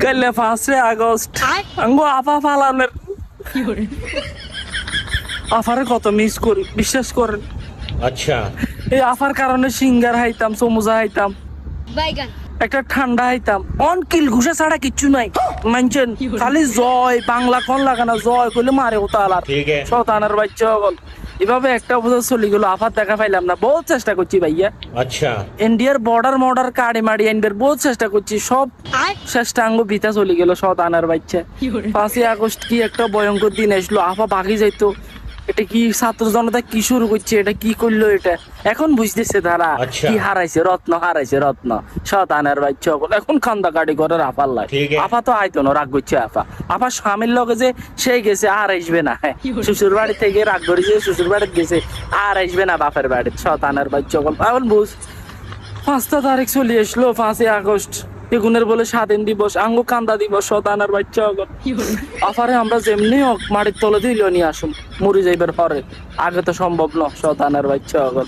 কাইলে 5 আগস্ট আঙ্গো আপা ফালানের আফারে কত মিস করি বিশ্বাস করেন। अच्छा এই আফার কারণে সিঙ্গার হাইতাম, সমুজা হাইতাম, বাইগান একটা ঠান্ডা হাইতাম। অন কিল ঘুষা ছাড়া কিচ্ছু নাই মানছেন। খালি জয় বাংলা কোন লাগানা জয় কইলে মারে ওতালার ठीक है শতানের বাচ্চা হল। এভাবে একটা বছর চলে গেল, আফার দেখা পাইলাম না। বহুত চেষ্টা করছি ভাইয়া, अच्छा ইন্ডিয়ার বর্ডার কাড়ি মাড়ি আনবার বহুত চেষ্টা করছি, সব চেষ্টা আঙ্গ বিতা চলে গেল শতানের বাচ্চা। 5 আগস্ট কি একটা ভয়ঙ্কর দিন আসলো, আফা বাকি যাইতো। এটা কি ছাত্র জনতা কি শুরু করছে, এটা কি করলো, এটা এখন বুঝতেছে তারা আচ্ছা। কি হারাইছে, রত্ন হারাইছে, রত্ন শতানের বাচ্চা সকল এখন খান্দা কাটি করে আফার লাগে। ঠিক আছে। আফা তো আইতো না, রাগ করছে আফা। আফা স্বামীর লগে যে সে গেছে আর আসবে না, হ্যাঁ শ্বশুর বাড়ি থেকে রাগ করেছে, শ্বশুর বাড়িতে গেছে আর আসবে না বাপের বাড়ি। শতানের বাচ্চা সকল এখন বুঝ 5 তারিখ চলে আসলো 5 আগস্ট, এগুনের বলে স্বাধীন দিবস, আঙ্গো কান্দা দিবস শতানের বাচ্চা সকল। আফারে আমরা যেমনি হোক মাটির তলে দিল নিয়ে আসুন, মরে যাইবার পরে, আগে তো সম্ভব না শতানের বাচ্চা সকল।